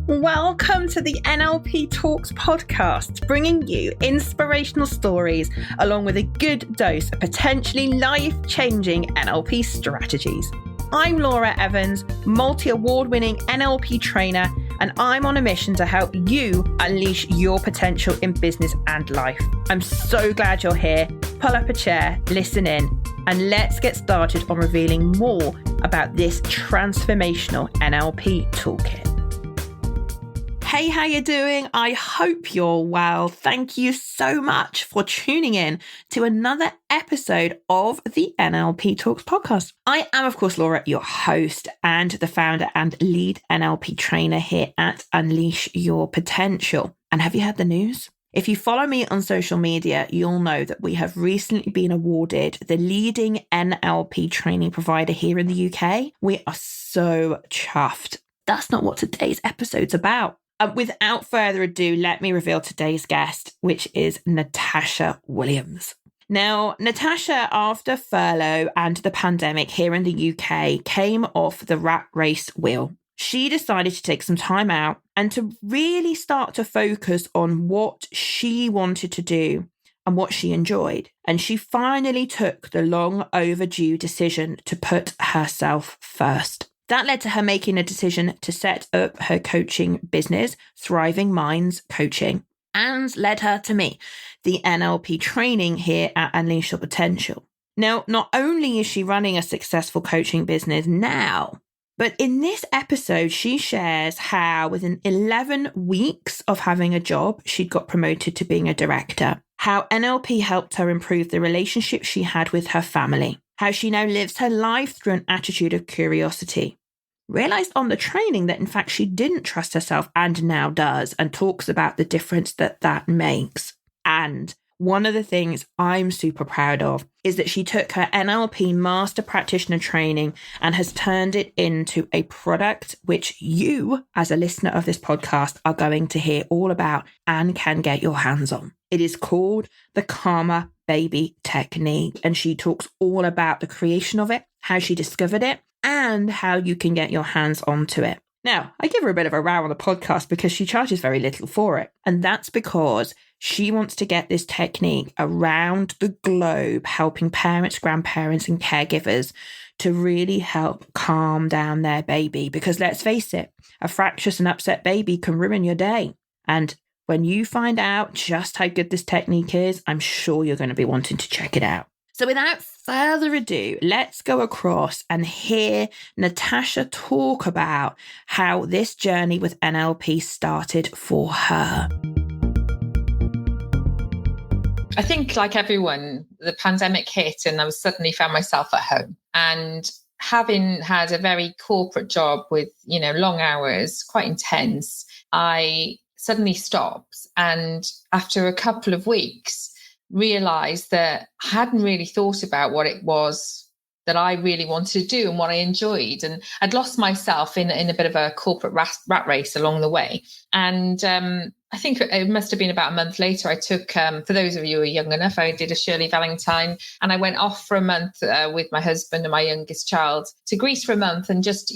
Welcome to the NLP Talks podcast, bringing you inspirational stories along with a good dose of potentially life-changing NLP strategies. I'm Laura Evans, multi-award-winning NLP trainer, and I'm on a mission to help you unleash your potential in business and life. I'm so glad you're here. Pull up a chair, listen in, and let's get started on revealing more about this transformational NLP toolkit. Hey, how you doing? I hope you're well. Thank you so much for tuning in to another episode of the NLP Talks podcast. I am, of course, Laura, your host and the founder and lead NLP trainer here at Unleash Your Potential. And have you heard the news? If you follow me on social media, you'll know that we have recently been awarded the leading NLP training provider here in the UK. We are so chuffed. That's not what today's episode's about. Without further ado, let me reveal today's guest, which is Natasha Williams. Now, Natasha, after furlough and the pandemic here in the UK, came off the rat race wheel. She decided to take some time out and to really start to focus on what she wanted to do and what she enjoyed. And she finally took the long overdue decision to put herself first. That led to her making a decision to set up her coaching business, Thriving Minds Coaching, and led her to me, the NLP training here at Unleash Your Potential. Now, not only is she running a successful coaching business now, but in this episode, she shares how within 11 weeks of having a job, she'd got promoted to being a director, how NLP helped her improve the relationship she had with her family, how she now lives her life through an attitude of curiosity, realized on the training that in fact she didn't trust herself and now does, and talks about the difference that makes. And one of the things I'm super proud of is that she took her NLP Master Practitioner training and has turned it into a product which you, as a listener of this podcast, are going to hear all about and can get your hands on. It is called the Karma Baby Technique, and she talks all about the creation of it, how she discovered it, and how you can get your hands onto it. Now, I give her a bit of a row on the podcast because she charges very little for it. And that's because she wants to get this technique around the globe, helping parents, grandparents, and caregivers to really help calm down their baby. Because let's face it, a fractious and upset baby can ruin your day. And when you find out just how good this technique is, I'm sure you're going to be wanting to check it out. So without further ado, let's go across and hear Natasha talk about how this journey with NLP started for her. I think like everyone, the pandemic hit and I suddenly found myself at home. And having had a very corporate job with, long hours, quite intense, I suddenly stopped. And after a couple of weeks, realized that I hadn't really thought about what it was that I really wanted to do and what I enjoyed. And I'd lost myself in a bit of a corporate rat race along the way. And I think it must have been about a month later, I took, for those of you who are young enough, I did a Shirley Valentine and I went off for a month with my husband and my youngest child to Greece for a month and just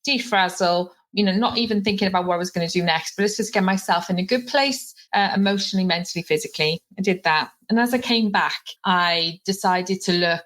defrazzle, not even thinking about what I was going to do next, but let's just get myself in a good place, emotionally, mentally, physically. I did that. And as I came back, I decided to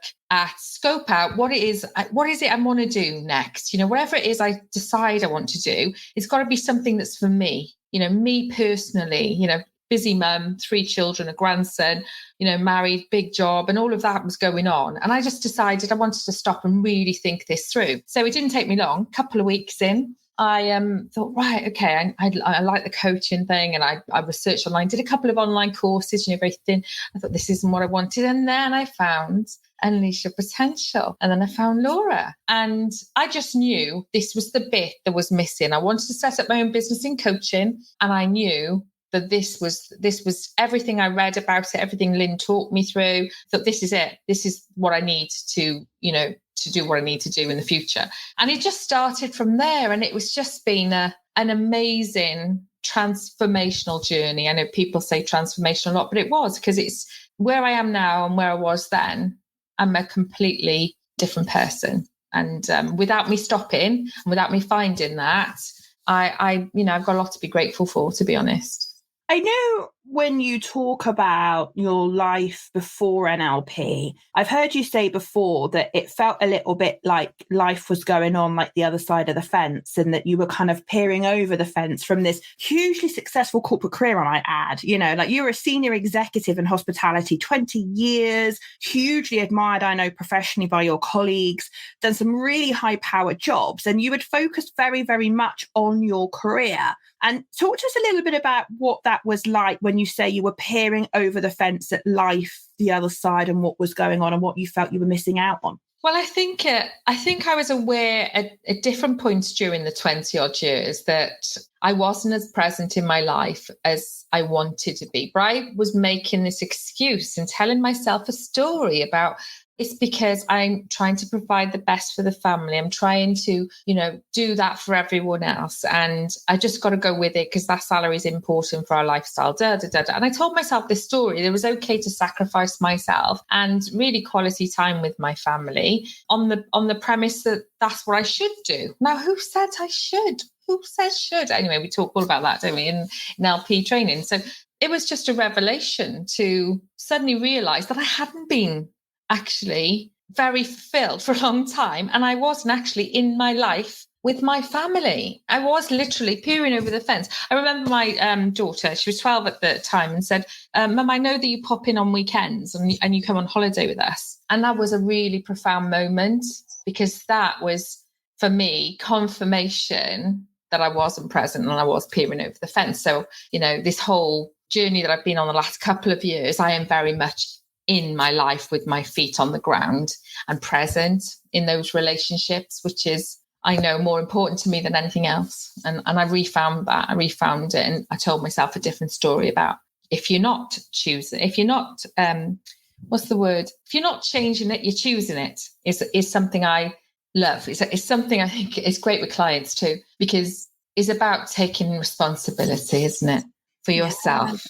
scope out what it is I want to do next. Whatever it is I decide I want to do, it's got to be something that's for me, me personally, busy mum, 3 children, a grandson, married, big job, and all of that was going on. And I just decided I wanted to stop and really think this through. So it didn't take me long, a couple of weeks in, I thought, right, okay, I like the coaching thing, and I researched online, did a couple of online courses, very thin. I thought this isn't what I wanted. And then I found Unleash Your Potential. And then I found Laura. And I just knew this was the bit that was missing. I wanted to set up my own business in coaching. And I knew that this was everything I read about it, everything Lynn taught me through. That this is it. This is what I need to, to do what I need to do in the future. And it just started from there. And it was just been an amazing transformational journey. I know people say transformational a lot, but it was, because it's where I am now and where I was then. I'm a completely different person. And without me stopping, without me finding that, I've got a lot to be grateful for, to be honest. I know when you talk about your life before NLP, I've heard you say before that it felt a little bit like life was going on like the other side of the fence, and that you were kind of peering over the fence from this hugely successful corporate career, I might add. Like you were a senior executive in hospitality, 20 years, hugely admired, I know, professionally by your colleagues, done some really high-powered jobs, and you had focused very, very much on your career. And talk to us a little bit about what that was like when you say you were peering over the fence at life, the other side, and what was going on and what you felt you were missing out on. Well, I think I was aware at different points during the 20 odd years that I wasn't as present in my life as I wanted to be. But I was making this excuse and telling myself a story about it's because I'm trying to provide the best for the family. I'm trying to, do that for everyone else. And I just got to go with it because that salary is important for our lifestyle. And I told myself this story. It was okay to sacrifice myself and really quality time with my family on the premise that that's what I should do. Now, who said I should? Who says should? Anyway, we talk all about that, don't we, in LP training. So it was just a revelation to suddenly realize that I hadn't been actually very fulfilled for a long time. And I wasn't actually in my life with my family. I was literally peering over the fence. I remember my daughter, she was 12 at the time, and said, Mum, I know that you pop in on weekends and you come on holiday with us. And that was a really profound moment, because that was, for me, confirmation that I wasn't present and I was peering over the fence. So, this whole journey that I've been on the last couple of years, I am very much in my life with my feet on the ground and present in those relationships, which is, I know, more important to me than anything else. And I refound it. And I told myself a different story about if you're not choosing, if you're not, if you're not changing it, you're choosing it is something I love. It's something I think is great with clients too, because it's about taking responsibility, isn't it, for yourself?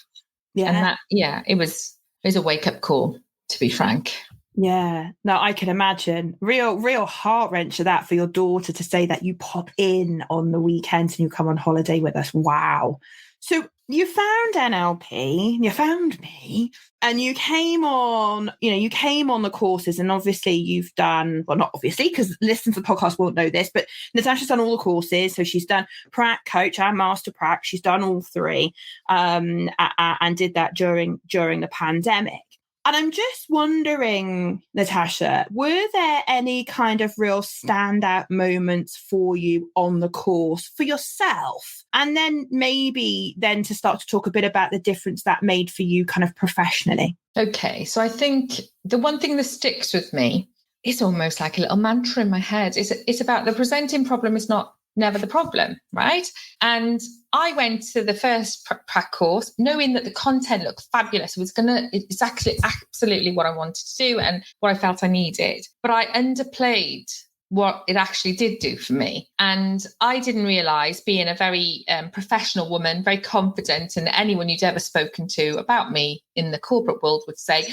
Yeah. And that, it was a wake-up call, to be frank. Yeah, no, I can imagine. Real heart-wrencher that for your daughter to say that you pop in on the weekends and you come on holiday with us. Wow. So you found NLP, you found me, and you came on the courses, and obviously you've done, well, not obviously, because listeners to the podcast won't know this, but Natasha's done all the courses. So she's done Prac Coach and Master Prac. She's done all three, and did that during the pandemic. And I'm just wondering, Natasha, were there any kind of real standout moments for you on the course for yourself? And then maybe then to start to talk a bit about the difference that made for you kind of professionally. Okay, so I think the one thing that sticks with me is almost like a little mantra in my head. It's about the presenting problem is never the problem, right? And I went to the first prac course knowing that the content looked fabulous. It's actually absolutely what I wanted to do and what I felt I needed. But I underplayed what it actually did do for me. And I didn't realize, being a very professional woman, very confident, and anyone you'd ever spoken to about me in the corporate world would say,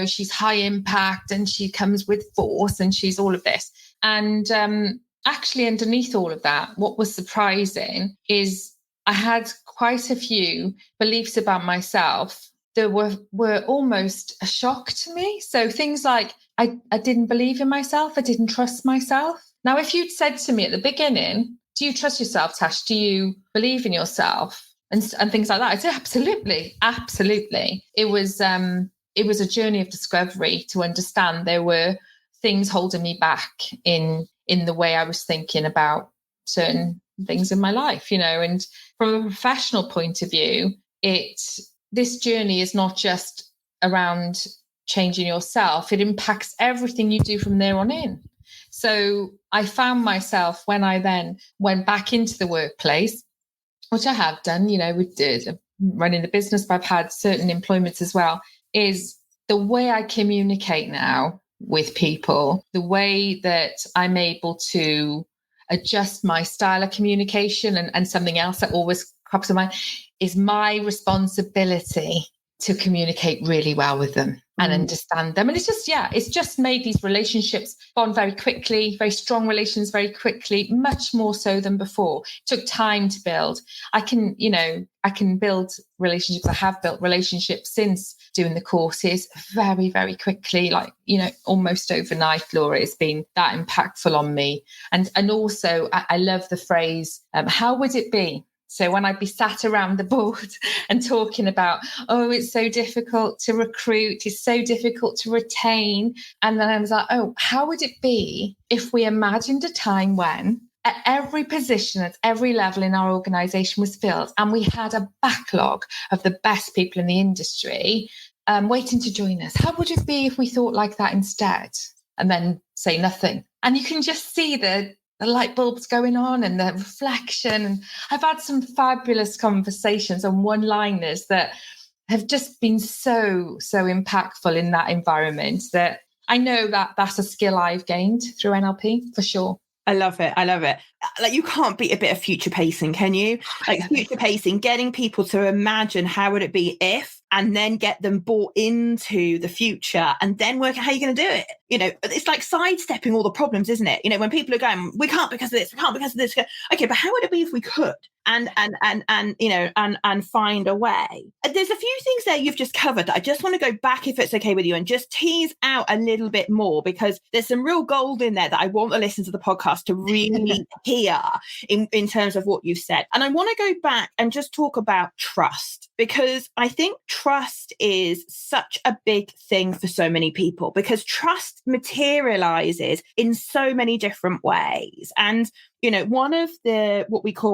she's high impact and she comes with force and she's all of this. And actually, underneath all of that, what was surprising is I had quite a few beliefs about myself that were almost a shock to me. So things like I didn't believe in myself. I didn't trust myself. Now, if you'd said to me at the beginning, do you trust yourself, Tash? Do you believe in yourself? And things like that, I'd say absolutely, absolutely. It was a journey of discovery to understand there were things holding me back in the way I was thinking about certain things in my life, and from a professional point of view, this journey is not just around changing yourself. It impacts everything you do from there on in. So I found myself, when I then went back into the workplace, which I have done, running the business, but I've had certain employments as well, is the way I communicate now with people, the way that I'm able to adjust my style of communication, and something else that always crops in mind is my responsibility to communicate really well with them. and understand them. And it's just made these relationships bond very quickly, very strong relations very quickly, much more so than before. It took time to build. I can build relationships. I have built relationships since doing the courses very, very quickly, like, almost overnight. Laura, it's been that impactful on me. And also I love the phrase, how would it be? So when I'd be sat around the board and talking about, oh, it's so difficult to recruit, it's so difficult to retain. And then I was like, oh, how would it be if we imagined a time when at every position, at every level in our organisation was filled and we had a backlog of the best people in the industry waiting to join us? How would it be if we thought like that instead? And then say nothing. And you can just see the light bulbs going on and the reflection. And I've had some fabulous conversations on one-liners that have just been so impactful in that environment, that I know that that's a skill I've gained through NLP for sure. I love it. Like, you can't beat a bit of future pacing, can you? Like, future pacing, getting people to imagine how would it be if, and then get them bought into the future and then work out how you're going to do it. It's like sidestepping all the problems, isn't it? When people are going, we can't because of this, we can't because of this. Okay, but how would it be if we could? And find a way. There's a few things there you've just covered that I just want to go back, if it's okay with you, and just tease out a little bit more, because there's some real gold in there that I want the listeners of the podcast to really hear in terms of what you've said. And I want to go back and just talk about trust, because I think trust is such a big thing for so many people, because trust materializes in so many different ways. And one of the,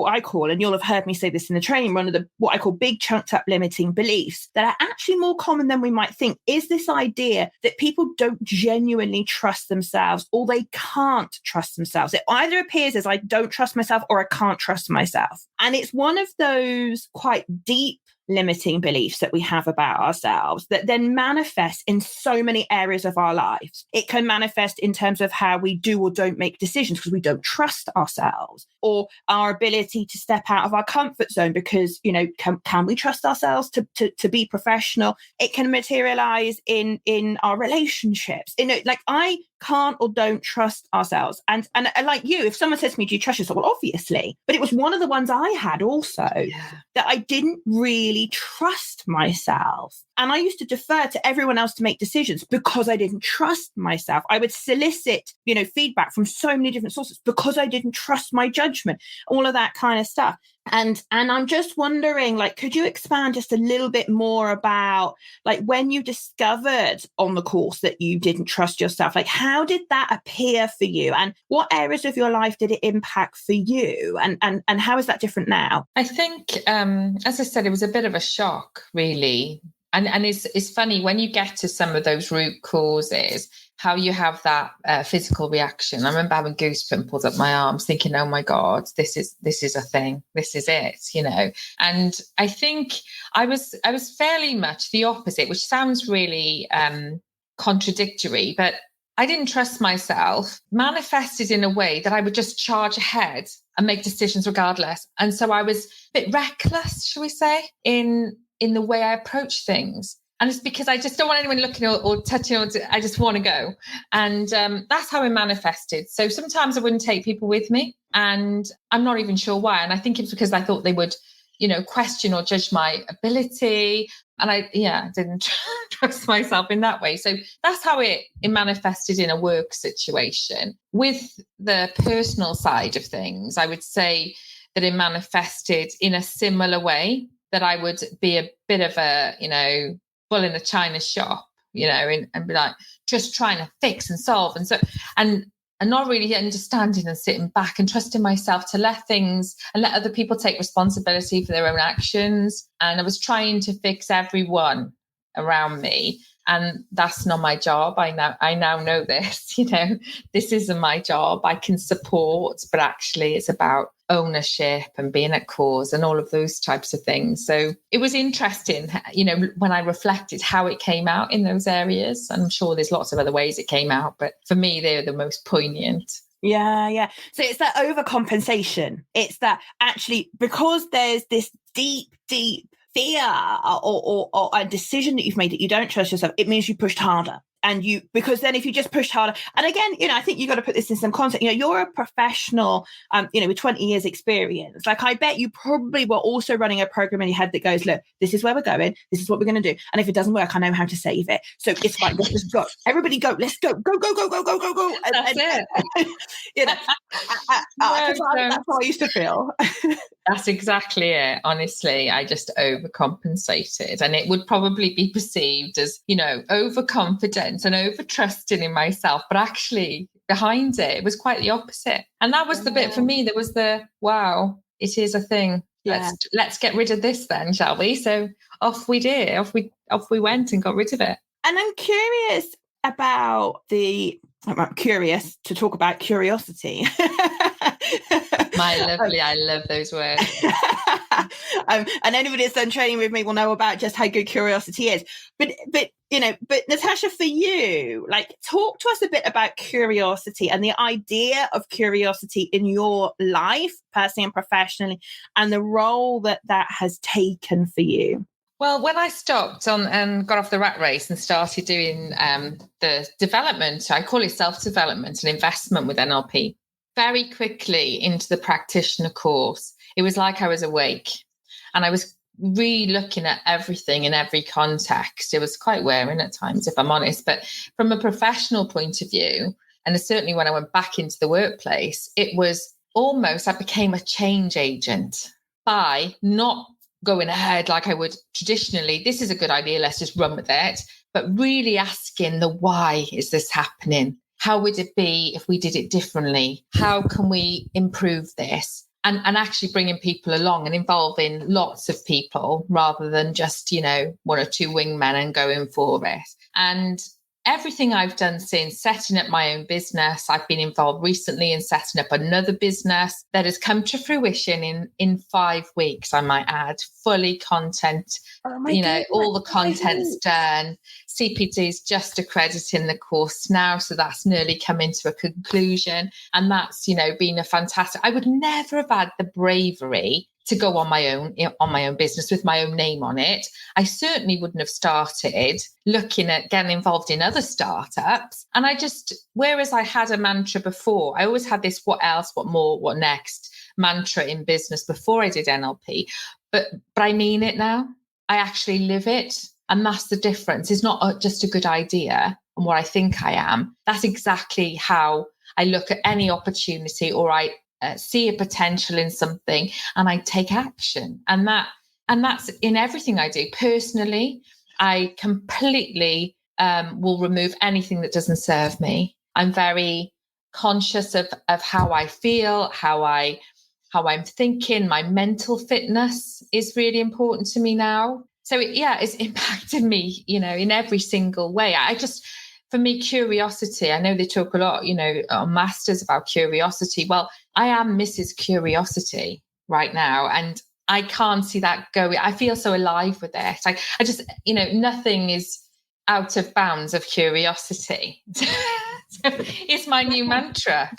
I call, and you'll have heard me say this in the training, one of the, what I call big chunked up limiting beliefs that are actually more common than we might think, is this idea that people don't genuinely trust themselves, or they can't trust themselves. It either appears as I don't trust myself or I can't trust myself. And it's one of those quite deep limiting beliefs that we have about ourselves that then manifest in so many areas of our lives. It can manifest in terms of how we do or don't make decisions because we don't trust ourselves, or our ability to step out of our comfort zone because, can we trust ourselves to be professional? It can materialize in our relationships. Like, I can't or don't trust ourselves. And like you, if someone says to me, do you trust yourself? Well, obviously. But it was one of the ones I had also, that I didn't really trust myself. And I used to defer to everyone else to make decisions because I didn't trust myself. I would solicit, feedback from so many different sources because I didn't trust my judgment, all of that kind of stuff. And I'm just wondering, like, could you expand just a little bit more about, like, when you discovered on the course that you didn't trust yourself, like, how did that appear for you? And what areas of your life did it impact for you? And how is that different now? I think, as I said, it was a bit of a shock, really. And it's funny when you get to some of those root causes, how you have that physical reaction. I remember having goosebumps up my arms, thinking, "Oh my God, this is a thing. This is it," And I think I was fairly much the opposite, which sounds really contradictory, but I didn't trust myself, manifested in a way that I would just charge ahead and make decisions regardless. And so I was a bit reckless, shall we say, in the way I approach things. And it's because I just don't want anyone looking or touching, I just want to go. And that's how it manifested. So sometimes I wouldn't take people with me, and I'm not even sure why. And I think it's because I thought they would, question or judge my ability. And I didn't trust myself in that way. So that's how it manifested in a work situation. With the personal side of things, I would say that it manifested in a similar way, that I would be a bit of a, bull in a china shop, and be like, just trying to fix and solve. And so, and not really understanding and sitting back and trusting myself to let other people take responsibility for their own actions. And I was trying to fix everyone around me. And that's not my job. I now know this, this isn't my job. I can support, but actually it's about ownership and being at cause and all of those types of things. So it was interesting, when I reflected how it came out in those areas. I'm sure there's lots of other ways it came out, but for me, they're the most poignant. Yeah. So it's that overcompensation. It's that actually, because there's this deep fear or a decision that you've made that you don't trust yourself, it means you pushed harder. And because then if you just pushed harder, and again, I think you've got to put this in some context. You're a professional, with 20 years experience. Like, I bet you probably were also running a program in your head that goes, look, this is where we're going. This is what we're going to do. And if it doesn't work, I know how to save it. So it's fine. Let's just go. Everybody go. Let's go. Go, go, go, go, go, go, go. That's it. That's how I used to feel. That's exactly it. Honestly, I just overcompensated, and it would probably be perceived as, overconfident and over trusting in myself. But actually behind it was quite the opposite. And that was the bit for me. There was wow, it is a thing. Yeah. Let's get rid of this then, shall we? So off we did. Off we went and got rid of it. And I'm curious about I'm curious to talk about curiosity. My lovely, I love those words. And anybody that's done training with me will know about just how good curiosity is. But Natasha, for you, talk to us a bit about curiosity and the idea of curiosity in your life, personally and professionally, and the role that has taken for you. Well, when I stopped and got off the rat race and started doing the development, I call it self-development and investment with NLP, very quickly into the practitioner course, it was like I was awake and I was re-looking at everything in every context. It was quite wearing at times, if I'm honest, but from a professional point of view, and certainly when I went back into the workplace, it was almost, I became a change agent by not going ahead like I would traditionally. This is a good idea, let's just run with it. But really asking the why is this happening? How would it be if we did it differently? How can we improve this? And actually bringing people along and involving lots of people rather than just, one or two wingmen and going for it. And everything I've done since setting up my own business, I've been involved recently in setting up another business that has come to fruition in 5 weeks, I might add, fully content, all the content's done. CPD's just accrediting the course now, so that's nearly coming to a conclusion. And that's, been a fantastic, I would never have had the bravery to go on my own business with my own name on it. I certainly wouldn't have started looking at getting involved in other startups. And whereas I had a mantra before, I always had this what else, what more, what next mantra in business before I did NLP. But I mean it now. I actually live it. And that's the difference. It's not just a good idea and what I think I am. That's exactly how I look at any opportunity, or I see a potential in something and I take action. And that's in everything I do. Personally, I completely will remove anything that doesn't serve me. I'm very conscious of how I feel, how I'm thinking. My mental fitness is really important to me now. So it's impacted me, in every single way. For me, curiosity, I know they talk a lot, on masters about curiosity. Well, I am Mrs. Curiosity right now, and I can't see that going. I feel so alive with it. I just, nothing is out of bounds of curiosity. So it's my new mantra,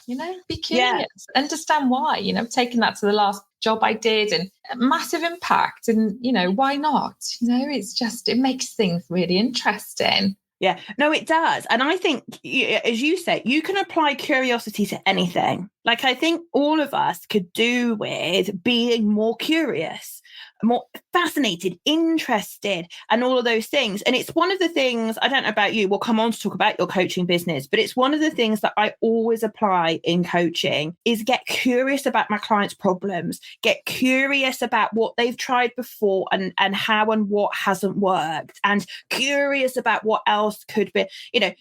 be curious, understand why, taking that to the last job I did, and massive impact, and, why not? It makes things really interesting. Yeah, no, it does. And I think, as you say, you can apply curiosity to anything. I think all of us could do with being more curious, more fascinated, interested, and all of those things. And it's one of the things, I don't know about you, we'll come on to talk about your coaching business, but it's one of the things that I always apply in coaching is get curious about my clients' problems, get curious about what they've tried before and how and what hasn't worked, and curious about what else could be.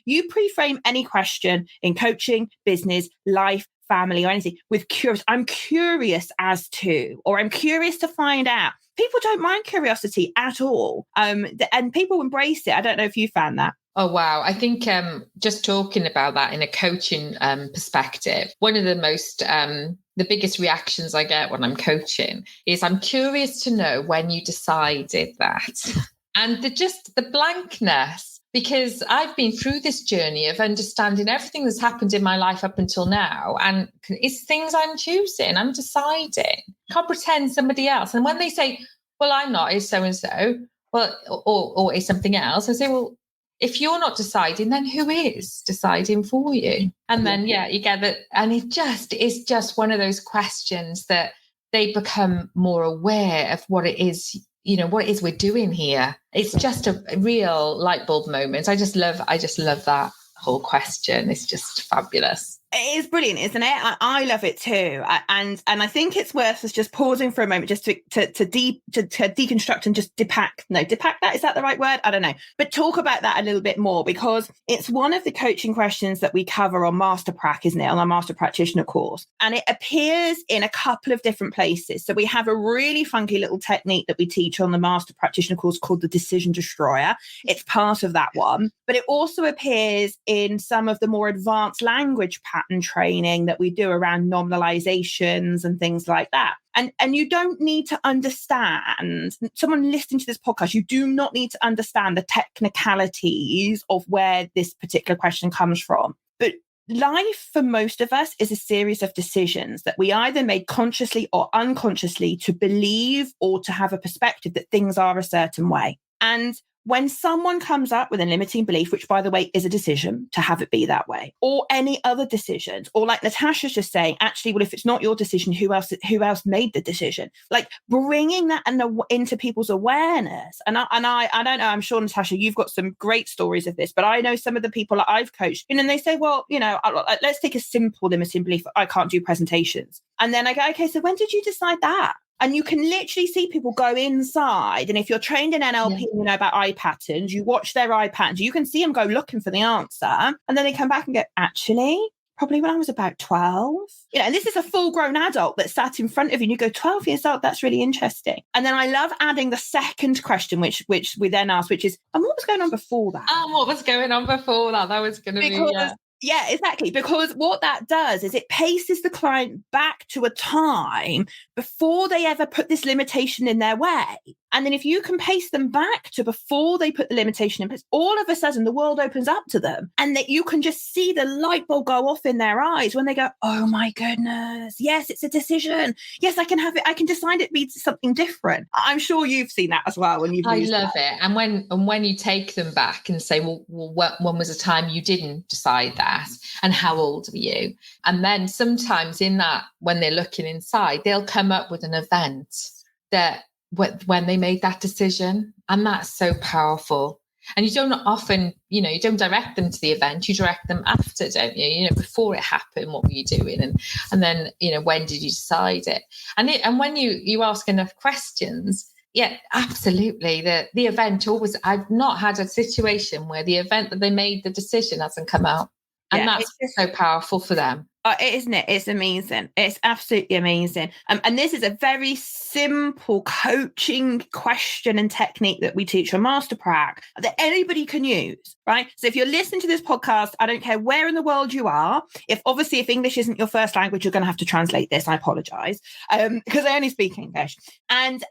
You pre-frame any question in coaching, business, life, family, or anything with curious. I'm curious as to, or I'm curious to find out. People don't mind curiosity at all. And people embrace it. I don't know if you found that. Oh, wow. I think just talking about that in a coaching perspective, one of the most, the biggest reactions I get when I'm coaching is I'm curious to know when you decided that. And the blankness. Because I've been through this journey of understanding everything that's happened in my life up until now. And it's things I'm choosing, I'm deciding. I can't pretend somebody else. And when they say, well, I'm not, it's so-and-so. Well, or it's something else. I say, well, if you're not deciding, then who is deciding for you? And then, you get that. And it's just one of those questions that they become more aware of what it is, what it is we're doing here. It's just a real light bulb moment. I just love that whole question. It's just fabulous. It is brilliant, isn't it? I love it too, and I think it's worth us just pausing for a moment, just to deconstruct and just depack that, is that the right word? I don't know, but talk about that a little bit more, because it's one of the coaching questions that we cover on Master Prac, isn't it, on our Master Practitioner course, and it appears in a couple of different places. So we have a really funky little technique that we teach on the Master Practitioner course called the Decision Destroyer. It's part of that one, but it also appears in some of the more advanced language pattern training that we do around nominalizations and things like that. And you don't need to understand, someone listening to this podcast, you do not need to understand the technicalities of where this particular question comes from. But life for most of us is a series of decisions that we either made consciously or unconsciously to believe or to have a perspective that things are a certain way. And when someone comes up with a limiting belief, which, by the way, is a decision to have it be that way, or any other decisions, or like Natasha's just saying, actually, well, if it's not your decision, who else made the decision? Like bringing that into people's awareness. And I don't know, I'm sure, Natasha, you've got some great stories of this, but I know some of the people that I've coached, and they say, well, let's take a simple limiting belief. I can't do presentations. And then I go, okay, so when did you decide that? And you can literally see people go inside. And if you're trained in NLP, you know about eye patterns, you watch their eye patterns, you can see them go looking for the answer. And then they come back and go, actually, probably when I was about 12. And this is a full grown adult that sat in front of you and you go, 12 years old, that's really interesting. And then I love adding the second question, which we then ask, which is, and what was going on before that? What was going on before that? That was going to be, Yeah, exactly. Because what that does is it paces the client back to a time before they ever put this limitation in their way. And then if you can pace them back to before they put the limitation in place, all of a sudden the world opens up to them, and that you can just see the light bulb go off in their eyes when they go, oh my goodness, yes, it's a decision. Yes, I can have it. I can decide it be something different. I'm sure you've seen that as well when you've used I love it. And when you take them back and say, well, when was a time you didn't decide that? And how old were you? And then sometimes in that, when they're looking inside, they'll come up with an event that when they made that decision. And that's so powerful. And you don't often, you don't direct them to the event, you direct them after, don't you? Before it happened, what were you doing? And then, when did you decide it? And when you ask enough questions, yeah, absolutely. The event always, I've not had a situation where the event that they made the decision hasn't come out. And that's so powerful for them. Isn't it? It's amazing. It's absolutely amazing. And this is a very simple coaching question and technique that we teach on Master Prac that anybody can use, right? So if you're listening to this podcast, I don't care where in the world you are. If English isn't your first language, you're going to have to translate this. I apologize because I only speak English and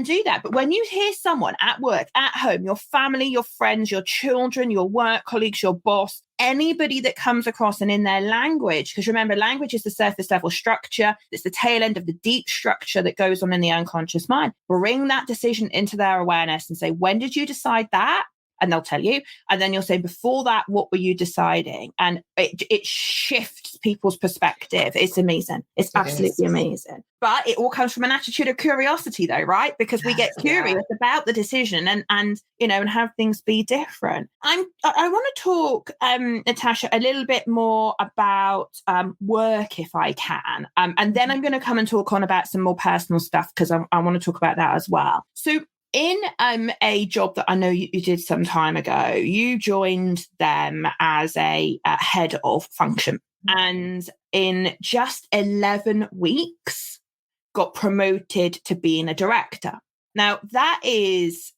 do that. But when you hear someone at work, at home, your family, your friends, your children, your work colleagues, your boss, anybody that comes across and in their language, because remember, language is the surface level structure. It's the tail end of the deep structure that goes on in the unconscious mind. Bring that decision into their awareness and say, when did you decide that? And they'll tell you. And then you'll say, before that, what were you deciding? And it shifts people's perspective. It's amazing. It's absolutely amazing. But it all comes from an attitude of curiosity, though, right? Because we get curious about the decision and have things be different. I want to talk, Natasha, a little bit more about work, if I can. And then I'm going to come and talk on about some more personal stuff, because I want to talk about that as well. So in a job that I know you did some time ago, you joined them as a head of function, and in just 11 weeks got promoted to being a director. Now, that is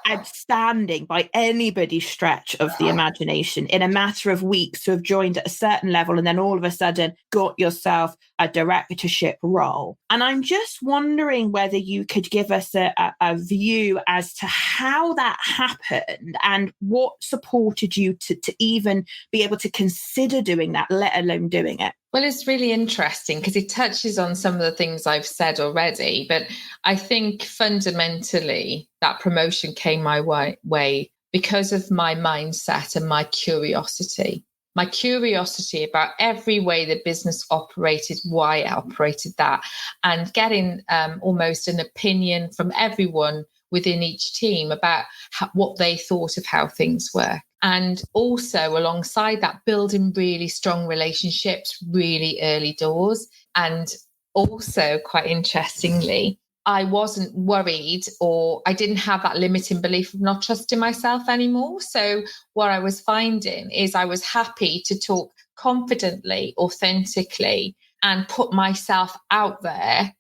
outstanding by anybody's stretch of the imagination. In a matter of weeks to have joined at a certain level and then all of a sudden got yourself a directorship role. And I'm just wondering whether you could give us a view as to how that happened and what supported you to even be able to consider doing that, let alone doing it. Well, it's really interesting because it touches on some of the things I've said already, but I think fundamentally that promotion came my way because of my mindset and my curiosity. My curiosity about every way the business operated, why it operated that, and getting almost an opinion from everyone within each team about what they thought of how things were. And also alongside that, building really strong relationships, really early doors. And also, quite interestingly, I wasn't worried, or I didn't have that limiting belief of not trusting myself anymore. So what I was finding is I was happy to talk confidently, authentically, and put myself out there,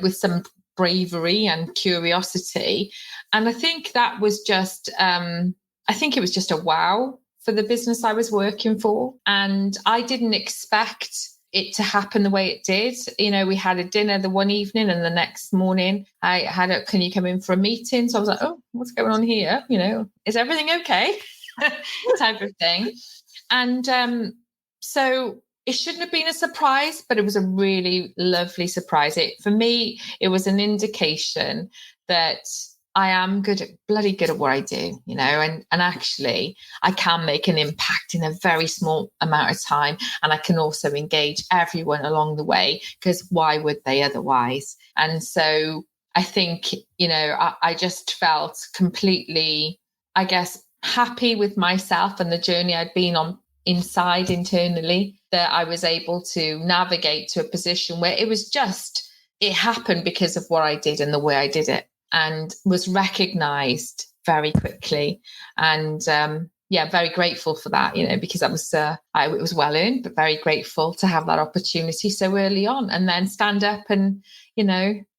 with some bravery and curiosity. And I think that was just, I think it was just a wow for the business I was working for. And I didn't expect it to happen the way it did. We had a dinner the one evening, and the next morning I had can you come in for a meeting? So I was like, oh, what's going on here? Is everything okay? type of thing. And so it shouldn't have been a surprise, but it was a really lovely surprise. For me, it was an indication that I am bloody good at what I do, and actually I can make an impact in a very small amount of time. And I can also engage everyone along the way, because why would they otherwise? And so I think, I just felt completely, I guess, happy with myself and the journey I'd been on inside internally, that I was able to navigate to a position where it happened because of what I did and the way I did it, and was recognized very quickly. And very grateful for that, because that was, it was well earned, but very grateful to have that opportunity so early on, and then stand up and,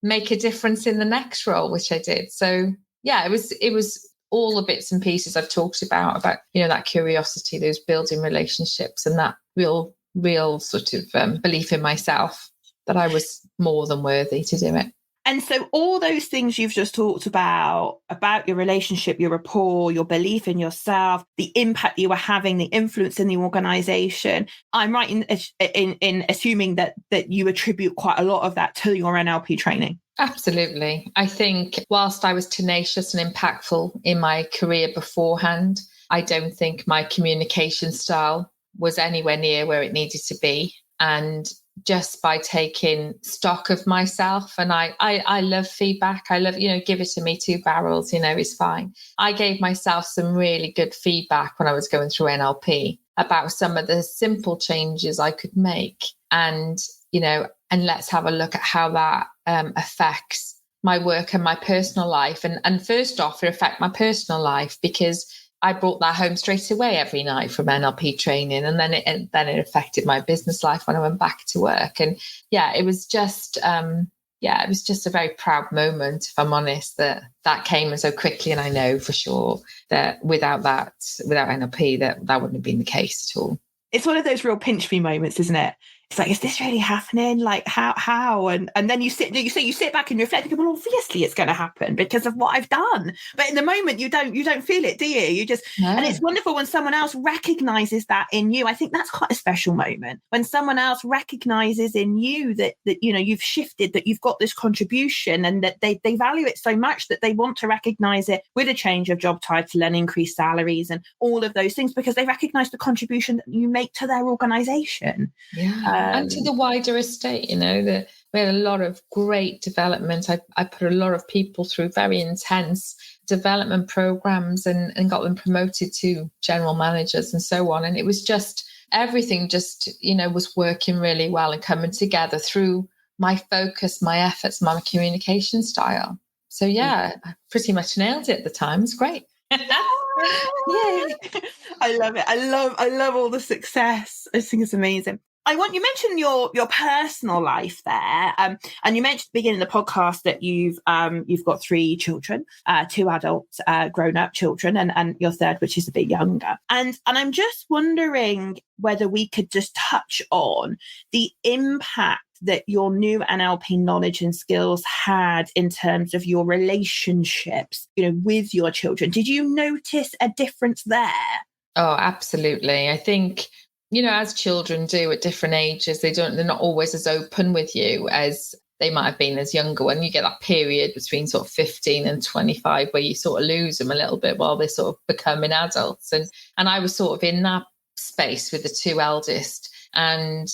make a difference in the next role, which I did. So yeah, it was all the bits and pieces I've talked about, that curiosity, those building relationships, and that real sort of belief in myself that I was more than worthy to do it. And so all those things you've just talked about your relationship, your rapport, your belief in yourself, the impact you were having, the influence in the organization, I'm right in assuming that you attribute quite a lot of that to your NLP training. Absolutely. I think whilst I was tenacious and impactful in my career beforehand, I don't think my communication style was anywhere near where it needed to be. And just by taking stock of myself, and I love feedback. I love, give it to me 2 barrels, it's fine. I gave myself some really good feedback when I was going through NLP about some of the simple changes I could make. And, and let's have a look at how that affects my work and my personal life. And first off, it affected my personal life, because I brought that home straight away every night from NLP training. And then it affected my business life when I went back to work. And it was just, it was just a very proud moment, if I'm honest, that came so quickly. And I know for sure that without NLP, that wouldn't have been the case at all. It's one of those real pinch me moments, isn't it? It's like, is this really happening? Like, how? And then you sit back and reflect and go, well, obviously it's going to happen because of what I've done. But in the moment, you don't feel it, do you? You just, no. And it's wonderful when someone else recognizes that in you. I think that's quite a special moment, when someone else recognizes in you that you've shifted, that you've got this contribution, and that they value it so much that they want to recognize it with a change of job title and increased salaries and all of those things, because they recognize the contribution that you make to their organization. Yeah. And to the wider estate, that we had a lot of great development. I put a lot of people through very intense development programs and got them promoted to general managers and so on. And it was just, everything just, was working really well and coming together through my focus, my efforts, my communication style. So I pretty much nailed it at the time. It's great. Yay. I love it. I love all the success. I think it's amazing. You mentioned your personal life there, and you mentioned at the beginning of the podcast that you've got 3 children, 2 adult grown-up children, and your third, which is a bit younger. And I'm just wondering whether we could just touch on the impact that your new NLP knowledge and skills had in terms of your relationships, with your children. Did you notice a difference there? Oh, absolutely. I think, as children do at different ages, they're not always as open with you as they might have been as younger. When you get that period between sort of 15 and 25 where you sort of lose them a little bit while they're sort of becoming adults. And I was sort of in that space with the two eldest and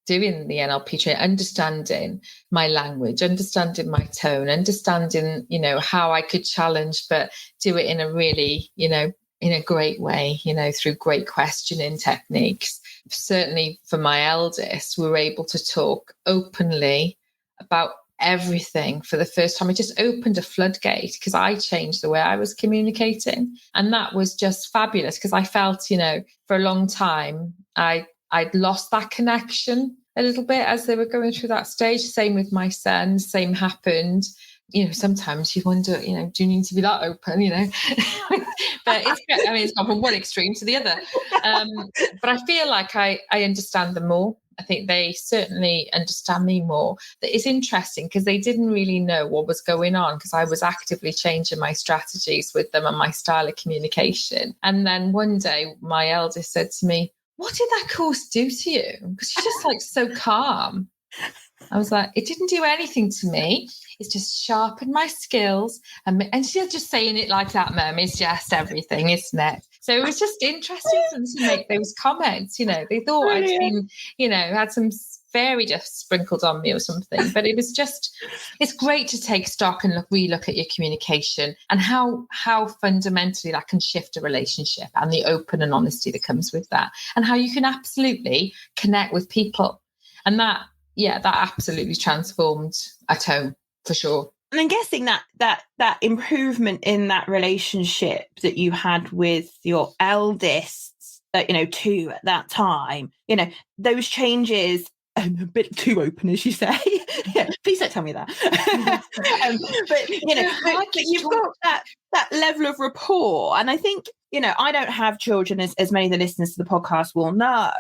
doing the NLP training, understanding my language, understanding my tone, understanding, how I could challenge, but do it in a really, in a great way, through great questioning techniques. Certainly for my eldest, we were able to talk openly about everything for the first time. It just opened a floodgate because I changed the way I was communicating. And that was just fabulous because I felt, for a long time, I'd lost that connection a little bit as they were going through that stage. Same with my son, same happened. Sometimes you wonder, do you need to be that open, but it's gone from one extreme to the other. But I feel like I understand them more. I think they certainly understand me more. It's interesting because they didn't really know what was going on because I was actively changing my strategies with them and my style of communication. And then one day my eldest said to me, "What did that course do to you? Because you're just like so calm." I was like, "It didn't do anything to me. It's just sharpened my skills." And she's just saying it like that, Mum. It's just everything, isn't it? So it was just interesting for them to make those comments. They thought I'd been, had some fairy dust sprinkled on me or something. But it was just, it's great to take stock and relook at your communication and how fundamentally that can shift a relationship and the open and honesty that comes with that, and how you can absolutely connect with people. And that absolutely transformed at home for sure. And I'm guessing that improvement in that relationship that you had with your eldest, two at that time, those changes, a bit too open, as you say. Yeah, please don't tell me that. But you've got that level of rapport. And I think, I don't have children, as many of the listeners to the podcast will know,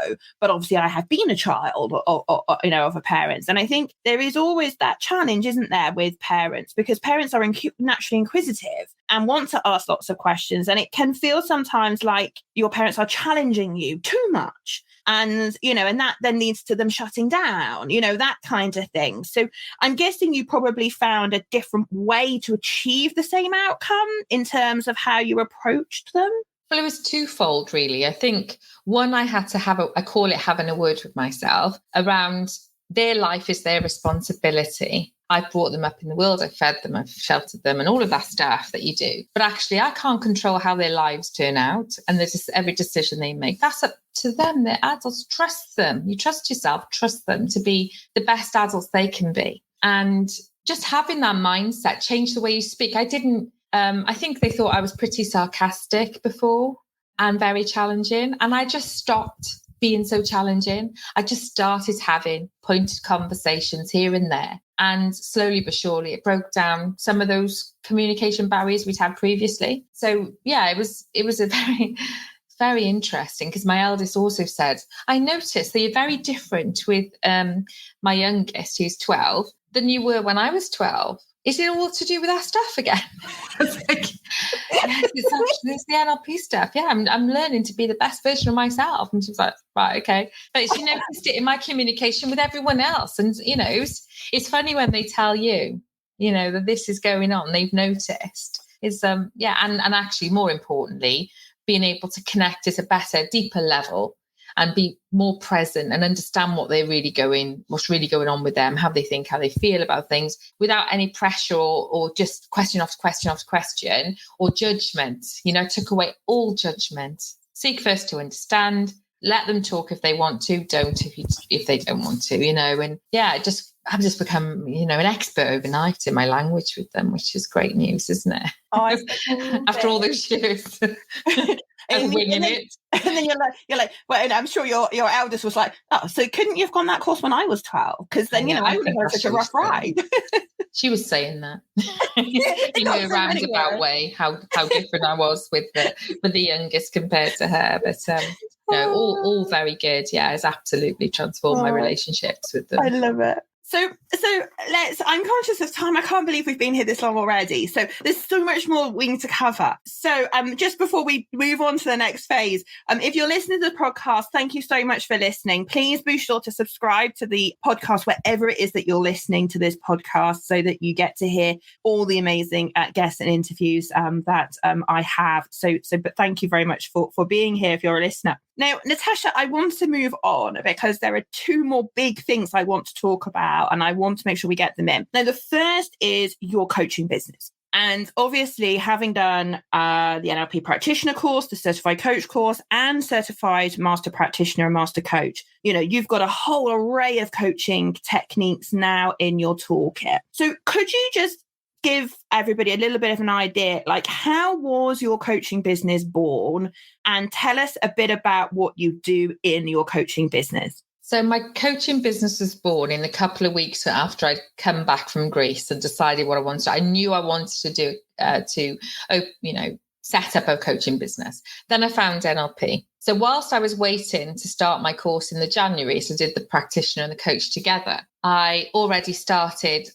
but obviously I have been a child of a parent. And I think there is always that challenge, isn't there, with parents, because parents are naturally inquisitive and want to ask lots of questions. And it can feel sometimes like your parents are challenging you too much. And, and that then leads to them shutting down, that kind of thing. So I'm guessing you probably found a different way to achieve the same outcome in terms of how you approached them. Well, it was twofold, really. I think one, I had to I call it having a word with myself around their life is their responsibility. I brought them up in the world, I fed them, I've sheltered them, and all of that stuff that you do. But actually, I can't control how their lives turn out. And there's just every decision they make, that's up to them. They're adults. Trust them. You trust yourself, trust them to be the best adults they can be. And just having that mindset, change the way you speak. I think they thought I was pretty sarcastic before and very challenging. And I just stopped being so challenging. I just started having pointed conversations here and there. And slowly but surely, it broke down some of those communication barriers we'd had previously. So, yeah, it was a very, very interesting because my eldest also said, "I noticed that you're very different with my youngest, who's 12, than you were when I was 12. Is it all to do with our stuff again?" I was like, "Yes, it's the NLP stuff. Yeah, I'm learning to be the best version of myself." And she was like, "Right, okay." But she noticed it in my communication with everyone else. And, it's funny when they tell you, that this is going on, they've noticed. And actually, more importantly, being able to connect at a better, deeper level and be more present and understand what's really going on with them, how they think, how they feel about things, without any pressure or just question after question after question or judgment. Took away all judgment. Seek first to understand. Let them talk if they want to. Don't if they don't want to. And yeah, I've just become, an expert overnight in my language with them, which is great news, isn't it? Oh, after all those years. Winging it. And then you're like, well, and I'm sure your eldest was like, "Oh, so couldn't you have gone that course when I was 12? Because then, I would have had such a rough ride." She was saying that in a roundabout way, how different I was with the youngest compared to her. But all very good. Yeah, it's absolutely transformed my relationships with them. I love it. So I'm conscious of time. I can't believe we've been here this long already. So there's so much more we need to cover. So just before we move on to the next phase, if you're listening to the podcast, thank you so much for listening. Please be sure to subscribe to the podcast wherever it is that you're listening to this podcast so that you get to hear all the amazing guests and interviews that I have. But thank you very much for being here if you're a listener. Now, Natasha, I want to move on because there are two more big things I want to talk about and I want to make sure we get them in. Now, the first is your coaching business. And obviously, having done the NLP practitioner course, the certified coach course, and certified master practitioner and master coach, you've got a whole array of coaching techniques now in your toolkit. So could you just give everybody a little bit of an idea, like how was your coaching business born? And tell us a bit about what you do in your coaching business. So my coaching business was born in a couple of weeks after I'd come back from Greece and decided what I wanted. I knew I wanted to do set up a coaching business. Then I found NLP. So whilst I was waiting to start my course in the January, so did the practitioner and the coach together, I already started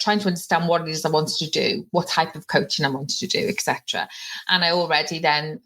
trying to understand what it is I wanted to do, what type of coaching I wanted to do, etc. And I already then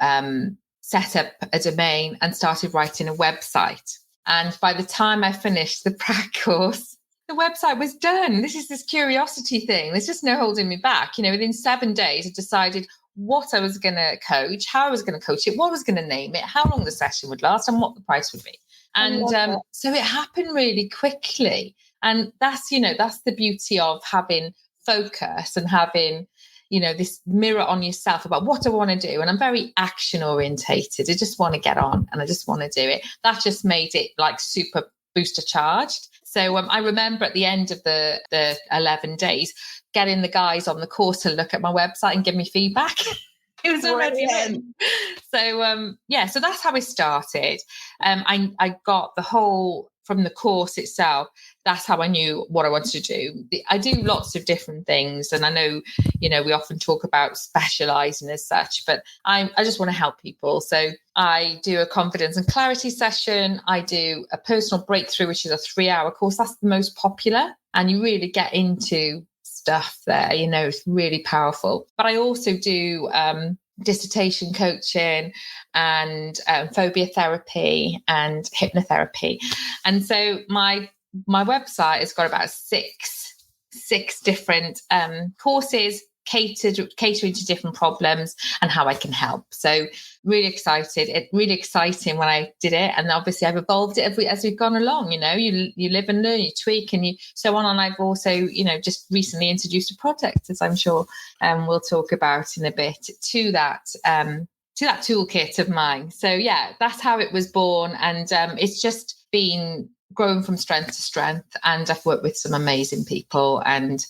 set up a domain and started writing a website. And by the time I finished the prac course, the website was done. This is this curiosity thing. There's just no holding me back. Within 7 days, I decided what I was going to coach, how I was going to coach it, what I was going to name it, how long the session would last, and what the price would be. And so it happened really quickly. And that's the beauty of having focus and having, this mirror on yourself about what I want to do. And I'm very action orientated. I just want to get on and I just want to do it. That just made it like super booster charged. So I remember at the end of the 11 days, getting the guys on the course to look at my website and give me feedback. It was already in. So that's how it started. I got the whole from the course itself. That's how I knew what I wanted to do. I do lots of different things. And I know, we often talk about specializing as such, but I just want to help people. So I do a confidence and clarity session. I do a personal breakthrough, which is a 3-hour course. That's the most popular. And you really get into stuff there, it's really powerful. But I also do dissertation coaching and phobia therapy and hypnotherapy. And so my website has got about six different courses catering to different problems and how I can help. So really excited. It's really exciting when I did it. And obviously I've evolved it as we've gone along, you live and learn, you tweak and you so on. And I've also, just recently introduced a product, as I'm sure we'll talk about in a bit, to that toolkit of mine. So yeah, that's how it was born. And it's just been growing from strength to strength. And I've worked with some amazing people and,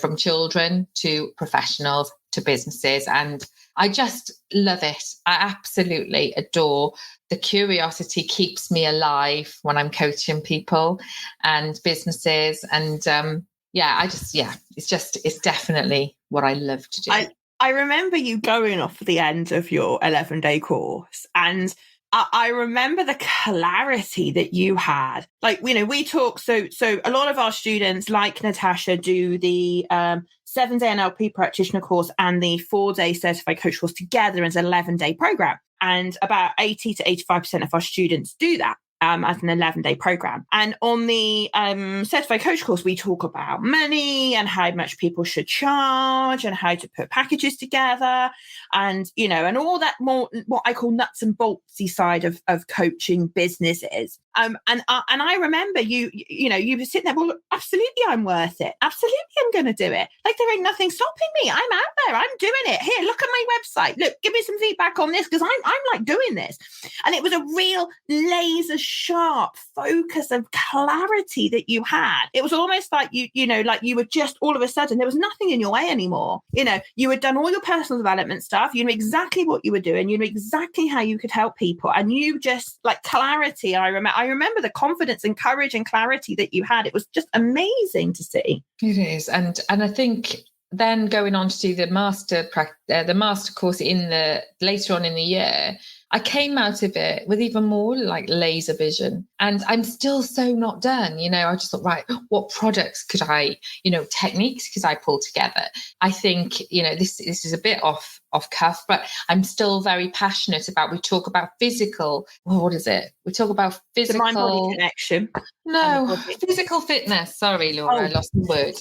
from children to professionals to businesses. And I just love it. I absolutely adore the curiosity keeps me alive when I'm coaching people and businesses. And it's definitely what I love to do. I remember you going off at the end of your 11-day course, and I remember the clarity that you had. Like, we talk, so a lot of our students, like Natasha, do the 7-day NLP practitioner course and the 4-day certified coach course together as an 11-day program. And about 80 to 85% of our students do that as an 11-day program. And on the certified coach course, we talk about money and how much people should charge and how to put packages together and, and all that more, what I call nuts and boltsy side of coaching businesses. And I remember you were sitting there, well, absolutely, I'm worth it. Absolutely, I'm going to do it. Like, there ain't nothing stopping me. I'm out there. I'm doing it. Here, look at my website. Look, give me some feedback on this because I'm like doing this. And it was a real laser sharp focus of clarity that you had. It was almost like like you were just all of a sudden, there was nothing in your way anymore. You had done all your personal development stuff. You knew exactly what you were doing. You knew exactly how you could help people. And you just like clarity. I remember the confidence and courage and clarity that you had. It was just amazing to see. It is. And I think then going on to do the master course later on in the year, I came out of it with even more like laser vision, and I'm still so not done. I just thought, right, what products could I, techniques could I pull together? I think, this is a bit off cuff, but I'm still very passionate about, we talk about physical, what is it? We talk about physical. The mind-body connection. No, physical fitness. Sorry, Laura, I lost the word.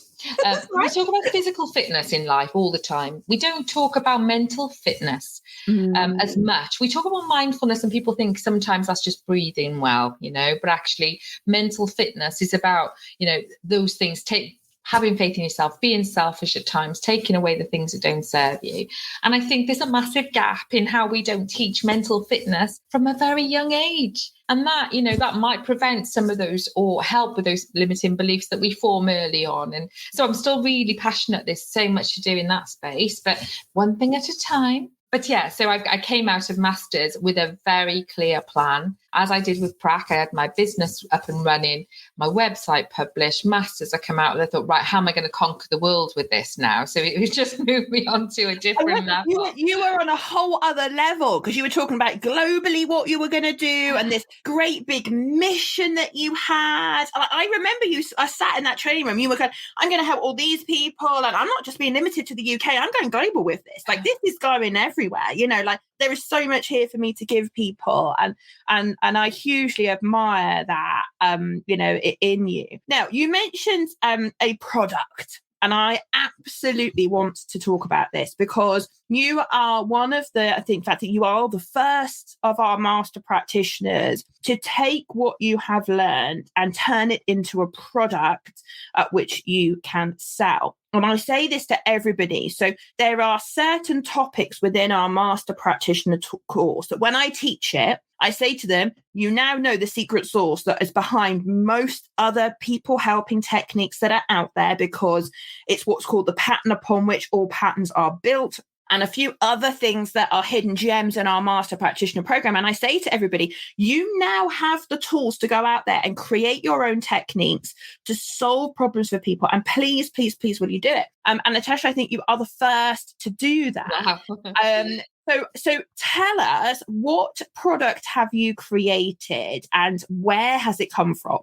We talk about physical fitness in life all the time. We don't talk about mental fitness as much. We talk about mindfulness, and people think sometimes that's just breathing well, but actually mental fitness is about, those things, having faith in yourself, being selfish at times, taking away the things that don't serve you. And I think there's a massive gap in how we don't teach mental fitness from a very young age. And that, that might prevent some of those, or help with those limiting beliefs that we form early on. And so I'm still really passionate. There's so much to do in that space, but one thing at a time. But yeah, so I came out of Masters with a very clear plan. As I did with Prac, I had my business up and running, my website published, Masters, I come out and I thought, right, how am I going to conquer the world with this now? So it just moved me on to a different level. You were on a whole other level, because you were talking about globally what you were going to do and this great big mission that you had. I remember I sat in that training room, you were going, I'm going to help all these people, and I'm not just being limited to the UK, I'm going global with this. Like, this is going everywhere, like there is so much here for me to give people, and I hugely admire that, in you. Now, you mentioned a product, and I absolutely want to talk about this, because you are one of the, I think, in fact, you are the first of our master practitioners to take what you have learned and turn it into a product which you can sell. And I say this to everybody. So there are certain topics within our master practitioner course that when I teach it, I say to them, you now know the secret sauce that is behind most other people helping techniques that are out there, because it's what's called the pattern upon which all patterns are built, and a few other things that are hidden gems in our master practitioner program. And I say to everybody, you now have the tools to go out there and create your own techniques to solve problems for people. And please, please, please, will you do it? And Natasha, I think you are the first to do that. Wow. So tell us, what product have you created and where has it come from?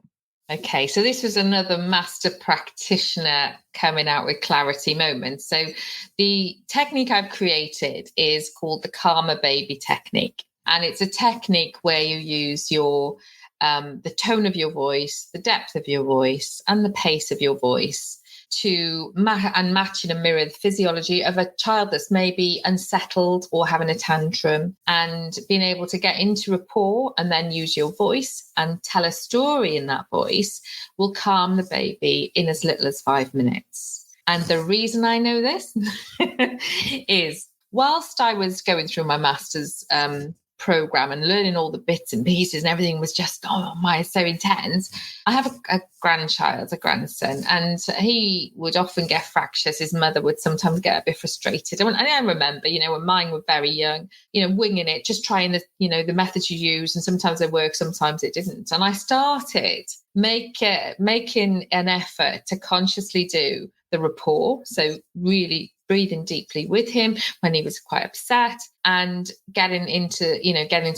Okay, so this was another master practitioner coming out with clarity moments. So the technique I've created is called the Karma Baby technique. And it's a technique where you use your the tone of your voice, the depth of your voice, and the pace of your voice to match and mirror the physiology of a child that's maybe unsettled or having a tantrum, and being able to get into rapport and then use your voice and tell a story in that voice will calm the baby in as little as 5 minutes. And the reason I know this is, whilst I was going through my master's program and learning all the bits and pieces, and everything was just, so intense. I have a grandson, and he would often get fractious. His mother would sometimes get a bit frustrated. And I remember, when mine were very young, winging it, just trying the methods you use, and sometimes it worked, sometimes it didn't. And I started making an effort to consciously do the rapport. So really breathing deeply with him when he was quite upset, and getting into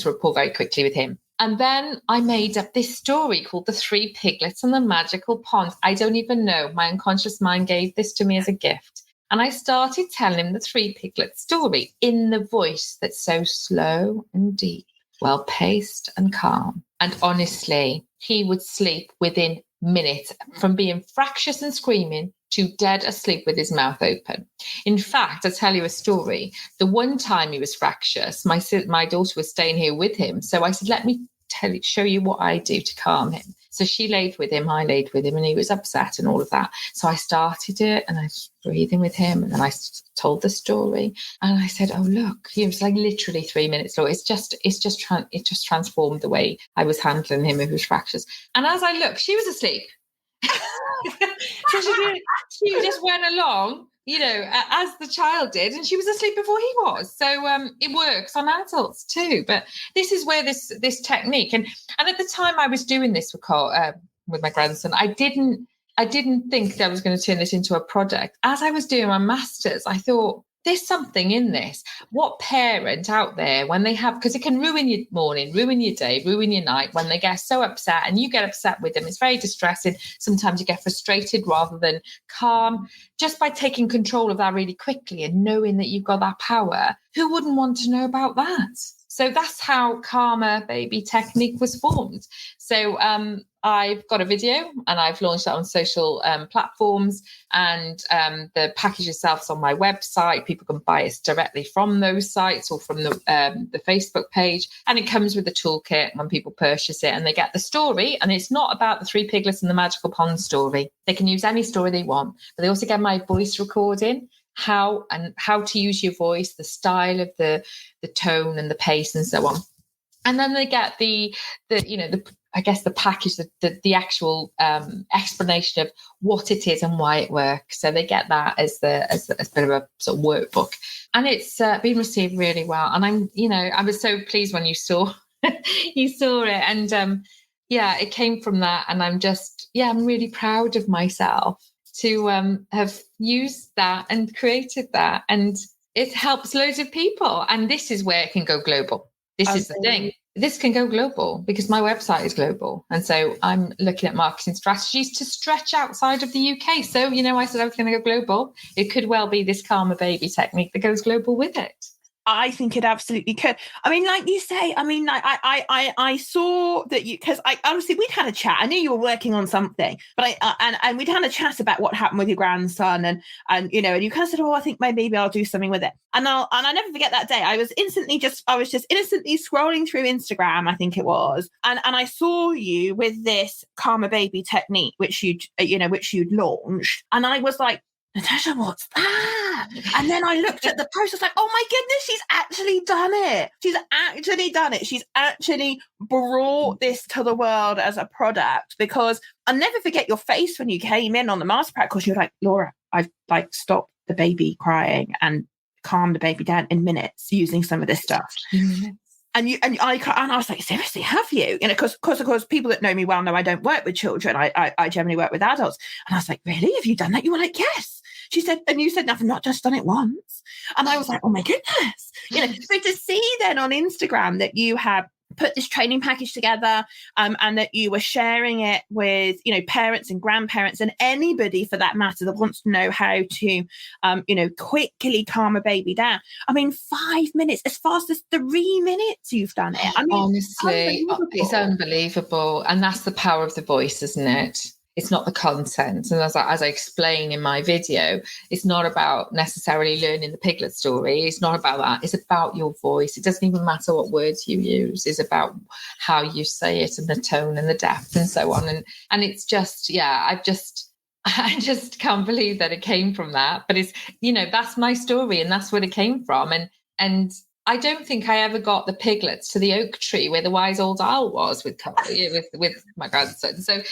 rapport very quickly with him. And then I made up this story called The Three Piglets and the Magical Pond. I don't even know. My unconscious mind gave this to me as a gift. And I started telling him the Three Piglets story in the voice that's so slow and deep, well-paced and calm. And honestly, he would sleep within minutes, from being fractious and screaming to dead asleep with his mouth open. In fact, I'll tell you a story. The one time he was fractious, my daughter was staying here with him. So I said, let me show you what I do to calm him. So she laid with him, I laid with him, and he was upset and all of that. So I started it, and I was breathing with him, and then I told the story, and I said, "Oh look," he was like literally 3 minutes long. It just transformed the way I was handling him if he was fractious. And as I looked, she was asleep. So she just went along, as the child did, and she was asleep before he was. So it works on adults too. But this is where this technique, and at the time I was doing this with my grandson, I didn't think that I was going to turn this into a product. As I was doing my masters, I thought, there's something in this. What parent out there, when they have, because it can ruin your morning, ruin your day, ruin your night, when they get so upset and you get upset with them, it's very distressing. Sometimes you get frustrated rather than calm. Just by taking control of that really quickly and knowing that you've got that power, who wouldn't want to know about that? So that's how Calmer Baby Technique was formed. So I've got a video and I've launched that on social platforms, and the package itself is on my website. People can buy it directly from those sites or from the Facebook page, and it comes with the toolkit when people purchase it, and they get the story. And it's not about the 3 piglets and the magical pond story. They can use any story they want, but they also get my voice recording, how to use your voice, the style of the tone and the pace and so on. And then they get the package, the actual explanation of what it is and why it works. So they get that as a bit of a sort of workbook, and it's been received really well. And I was so pleased when you saw it, and it came from that. And I'm really proud of myself to have used that and created that, and it helps loads of people. And this is where it can go global. This is the thing. This can go global because my website is global. And so I'm looking at marketing strategies to stretch outside of the UK. So, I said I was going to go global. It could well be this Calmer Baby technique that goes global with it. I think it absolutely could. I mean, like you say, I saw that because obviously we'd had a chat. I knew you were working on something, but and we'd had a chat about what happened with your grandson, and you kind of said, oh, I think maybe I'll do something with it. And I never forget that day. I was just innocently scrolling through Instagram, I think it was, and I saw you with this Calmer Baby technique, which you'd launched, and I was like, Natasha, what's that? And then I looked at the post, I was like, oh my goodness, she's actually done it. She's actually brought this to the world as a product, because I'll never forget your face when you came in on the master practice. You're like, Laura, I've stopped the baby crying and calmed the baby down in minutes using some of this stuff. And I was like, seriously, have you? Because of course, people that know me well know I don't work with children. I generally work with adults. And I was like, really? Have you done that? You were like, yes. She said, and you said, nothing, not just done it once. And I was like, oh my goodness. So to see then on Instagram that you have put this training package together, and that you were sharing it with, parents and grandparents and anybody for that matter that wants to know how to, quickly calm a baby down. I mean, 5 minutes, as fast as 3 minutes you've done it. I mean, honestly, it's unbelievable. And that's the power of the voice, isn't it? It's not the content. And as I explain in my video, it's not about necessarily learning the piglet story. It's not about that. It's about your voice. It doesn't even matter what words you use. It's about how you say it and the tone and the depth and so on. And it's just, I just can't believe that it came from that. But it's, that's my story and that's where it came from. And I don't think I ever got the piglets to the oak tree where the wise old owl was with my grandson. So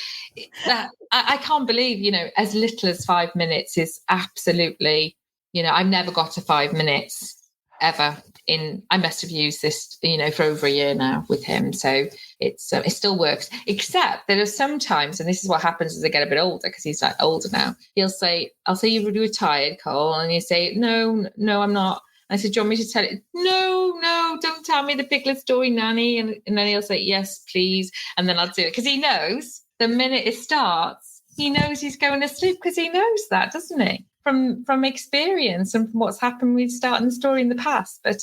I can't believe, as little as 5 minutes is absolutely, I've never got to 5 minutes ever I must have used this, for over a year now with him. So it still works, except there are sometimes, and this is what happens as I get a bit older, because he's like older now, I'll say, you're retired, Cole. And you say, no, I'm not. I said, do you want me to tell it? No, don't tell me the piglet story, Nanny. And then he'll say, yes, please. And then I'll do it. Because he knows the minute it starts, he knows he's going to sleep, because he knows that, doesn't he? From experience and from what's happened with starting the story in the past. But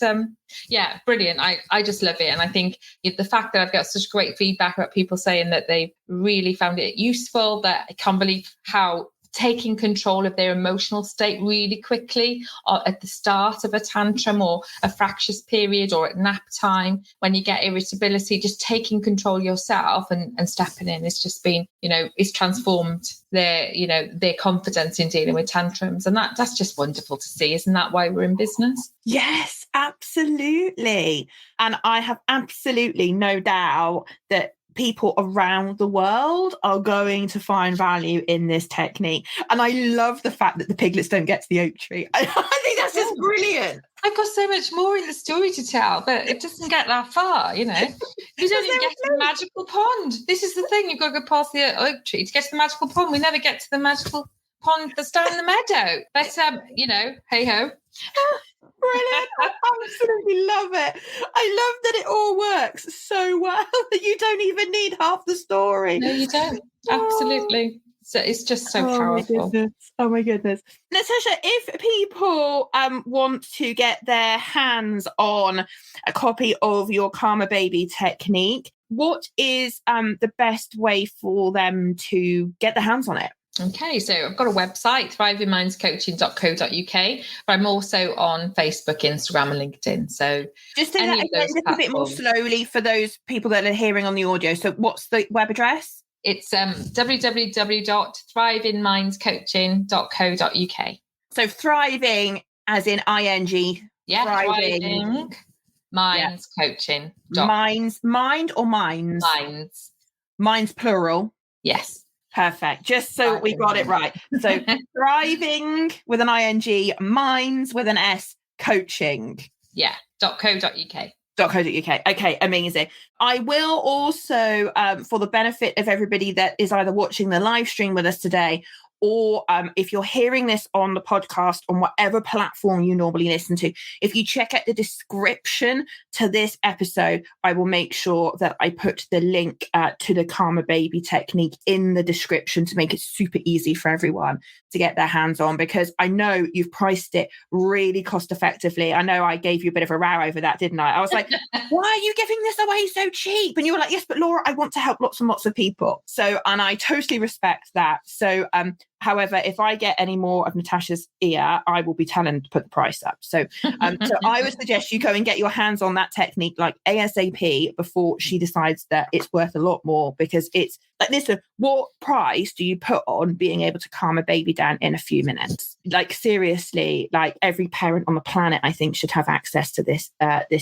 brilliant. I just love it. And I think the fact that I've got such great feedback about people saying that they really found it useful, that I can't believe how taking control of their emotional state really quickly at the start of a tantrum or a fractious period or at nap time when you get irritability, just taking control yourself and stepping in. It's just been, it's transformed their confidence in dealing with tantrums. And that's just wonderful to see. Isn't that why we're in business? Yes, absolutely. And I have absolutely no doubt that people around the world are going to find value in this technique. And I love the fact that the piglets don't get to the oak tree. I think that's just brilliant. I've got so much more in the story to tell, but it doesn't get that far, You don't even get to the magical pond. This is the thing. You've got to go past the oak tree to get to the magical pond. We never get to the magical pond that's down in the meadow. But, hey-ho. Brilliant. I absolutely love it. I love that it all works so well that you don't even need half the story. No, you don't. Absolutely. So it's just so powerful. Oh my goodness. Natasha, if people want to get their hands on a copy of your Calmer Baby technique, what is the best way for them to get their hands on it? Okay, so I've got a website, thrivingmindscoaching.co.uk, but I'm also on Facebook, Instagram, and LinkedIn. So just say that again, just a bit more slowly for those people that are hearing on the audio. So what's the web address? It's www.thrivingmindscoaching.co.uk. So thriving as in ing. Yeah, thriving minds coaching. Mind or minds? Minds. Minds plural. Yes. Perfect. Just so we got it right. So thriving with an ing, minds with an s, coaching. Yeah. .co.uk. .co.uk. Okay, amazing. I will also, for the benefit of everybody that is either watching the live stream with us today, or if you're hearing this on the podcast on whatever platform you normally listen to, if you check out the description to this episode, I will make sure that I put the link to the Calmer Baby technique in the description to make it super easy for everyone to get their hands on, because I know you've priced it really cost effectively. I know I gave you a bit of a row over that, didn't I? I was like, why are you giving this away so cheap? And you were like, yes, but Laura, I want to help lots and lots of people. So, and I totally respect that. So, however, if I get any more of Natasha's ear, I will be telling her to put the price up. So I would suggest you go and get your hands on that technique like ASAP before she decides that it's worth a lot more, because it's like, listen, what price do you put on being able to calm a baby down in a few minutes? Like, seriously, like every parent on the planet, I think, should have access to this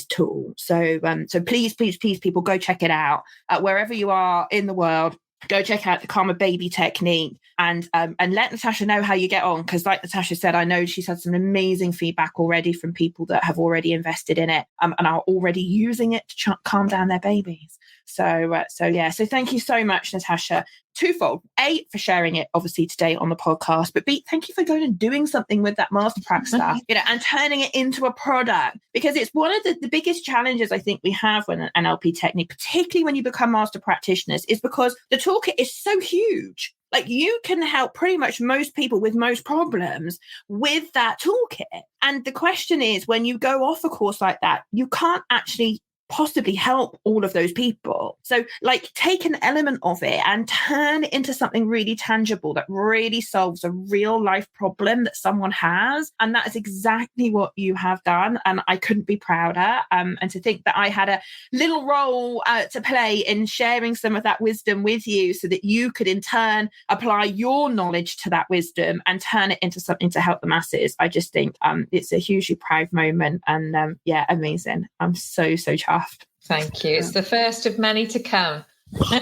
tool. So please, people, go check it out wherever you are in the world. Go check out the Calmer Baby technique and let Natasha know how you get on. Because like Natasha said, I know she's had some amazing feedback already from people that have already invested in it and are already using it to calm down their babies. So thank you so much, Natasha. Twofold. A, for sharing it obviously today on the podcast, but B, thank you for going and doing something with that masterclass stuff, and turning it into a product, because it's one of the biggest challenges I think we have with an NLP technique, particularly when you become master practitioners, is because the toolkit is so huge. Like, you can help pretty much most people with most problems with that toolkit. And the question is, when you go off a course like that, you can't actually possibly help all of those people. So like, take an element of it and turn it into something really tangible that really solves a real life problem that someone has. And that is exactly what you have done. And I couldn't be prouder. And to think that I had a little role to play in sharing some of that wisdom with you, so that you could in turn apply your knowledge to that wisdom and turn it into something to help the masses. I just think it's a hugely proud moment. And amazing. I'm so chuffed. Thank you. It's the first of many to come. I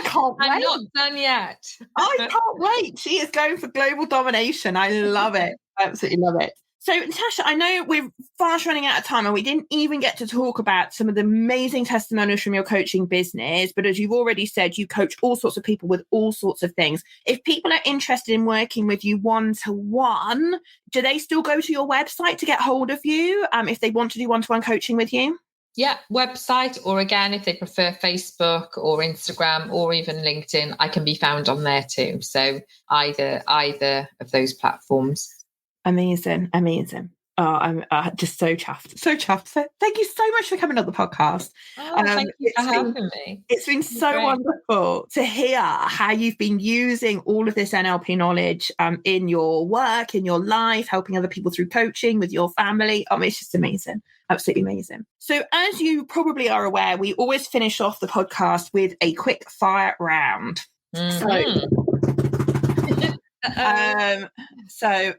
can't wait. I'm not done yet. I can't wait. She is going for global domination. I love it. I absolutely love it. So, Natasha, I know we're fast running out of time and we didn't even get to talk about some of the amazing testimonials from your coaching business. But as you've already said, you coach all sorts of people with all sorts of things. If people are interested in working with you one-to-one, do they still go to your website to get hold of you if they want to do one-to-one coaching with you? Yeah, website, or again, if they prefer Facebook or Instagram or even LinkedIn, I can be found on there too. So either of those platforms. Amazing. Oh, I'm just so chuffed. So thank you so much for coming on the podcast. Oh, thank you for having me. It's been so wonderful to hear how you've been using all of this NLP knowledge in your work, in your life, helping other people through coaching, with your family. It's just amazing. Absolutely amazing. So as you probably are aware, we always finish off the podcast with a quick fire round. Mm-hmm. So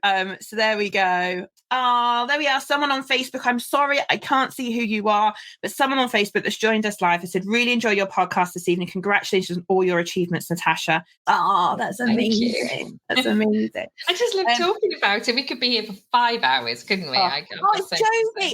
there we go. Oh, there we are. Someone on Facebook. I'm sorry, I can't see who you are, but someone on Facebook that's joined us live has said, really enjoy your podcast this evening. Congratulations on all your achievements, Natasha. Oh, that's amazing. That's amazing. I just love talking about it. We could be here for 5 hours, couldn't we? Jodie,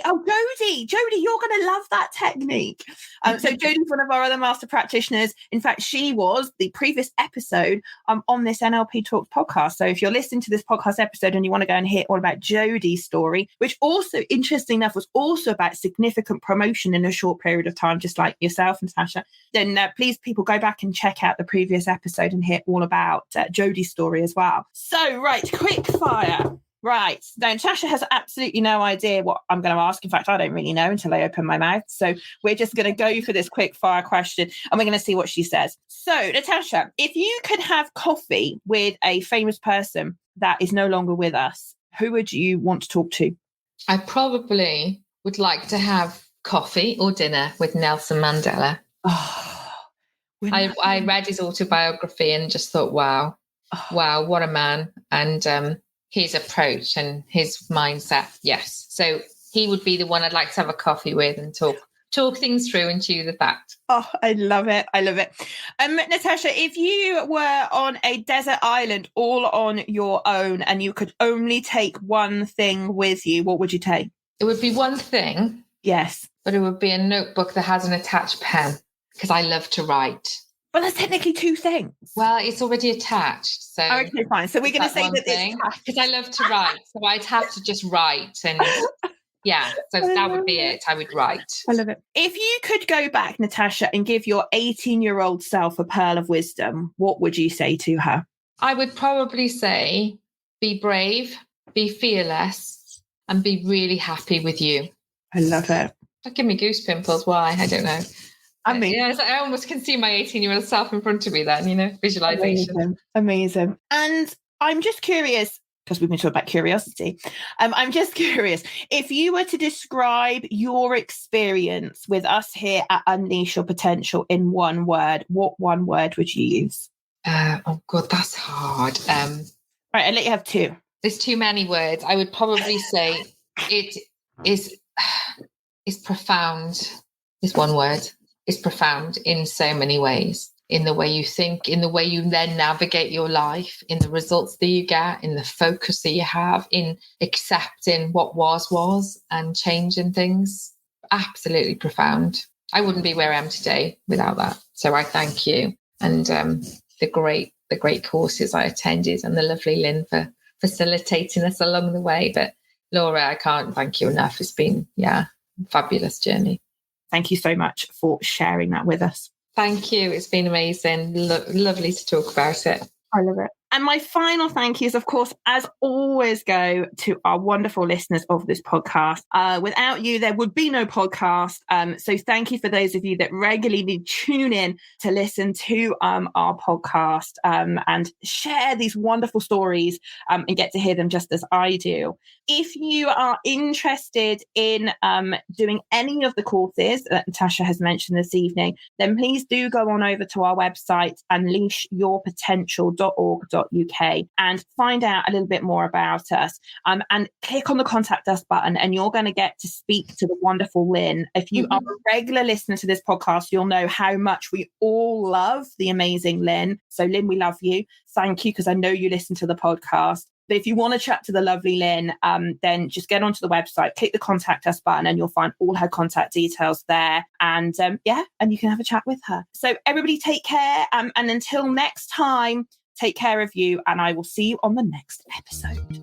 you're going to love that technique. So Jodie's one of our other master practitioners. In fact, she was the previous episode on this NLP Talks podcast. podcast. So if you're listening to this podcast episode and you want to go and hear all about Jodie's story, which also, interesting enough, was also about significant promotion in a short period of time, just like yourself, Natasha, then please, people, go back and check out the previous episode and hear all about Jodie's story as well. So, right, quick fire. Right. Now, Natasha has absolutely no idea what I'm going to ask. In fact, I don't really know until I open my mouth. So we're just going to go for this quick fire question and we're going to see what she says. So, Natasha, if you could have coffee with a famous person that is no longer with us, who would you want to talk to? I probably would like to have coffee or dinner with Nelson Mandela. Oh, I read his autobiography and just thought, wow, what a man. And his approach and his mindset. Yes. So he would be the one I'd like to have a coffee with and talk things through and chew the fat. Oh, I love it. I love it. Natasha, if you were on a desert island all on your own and you could only take one thing with you, what would you take? It would be one thing. Yes. But it would be a notebook that has an attached pen because I love to write. Well, that's technically two things. Well, it's already attached. So okay, fine. So we're going to say that it's because I love to write. So I'd have to just write and yeah. So that would be it. I would write. I love it. If you could go back, Natasha, and give your 18-year-old self a pearl of wisdom, what would you say to her? I would probably say, be brave, be fearless, and be really happy with you. I love it. That give me goose pimples. Why? I don't know. I mean, yeah, I almost can see my 18-year-old self in front of me then, visualization. Amazing. And I'm just curious, because we've been talking about curiosity. I'm just curious, if you were to describe your experience with us here at Unleash Your Potential in one word, what one word would you use? Oh, God, that's hard. Right, I'll let you have two. There's too many words. I would probably say it is profound, is one word. Is profound in so many ways, in the way you think, in the way you then navigate your life, in the results that you get, in the focus that you have, in accepting what was and changing things. Absolutely profound. I wouldn't be where I am today without that. So I thank you and the great courses I attended and the lovely Lynn for facilitating us along the way. But Laura, I can't thank you enough. It's been, a fabulous journey. Thank you so much for sharing that with us. Thank you. It's been amazing. Lovely to talk about it. I love it. And my final thank yous, of course, as always, go to our wonderful listeners of this podcast. Without you, there would be no podcast. So thank you for those of you that regularly tune in to listen to our podcast and share these wonderful stories and get to hear them just as I do. If you are interested in doing any of the courses that Natasha has mentioned this evening, then please do go on over to our website, unleashyourpotential.org.uk, and find out a little bit more about us and click on the contact us button, and you're going to get to speak to the wonderful Lynn. If you are a regular listener to this podcast, you'll know how much we all love the amazing Lynn. So Lynn, we love you. Thank you, because I know you listen to the podcast. But if you want to chat to the lovely Lynn, then just get onto the website, click the contact us button, and you'll find all her contact details there. And and you can have a chat with her. So everybody take care. And until next time, take care of you, and I will see you on the next episode.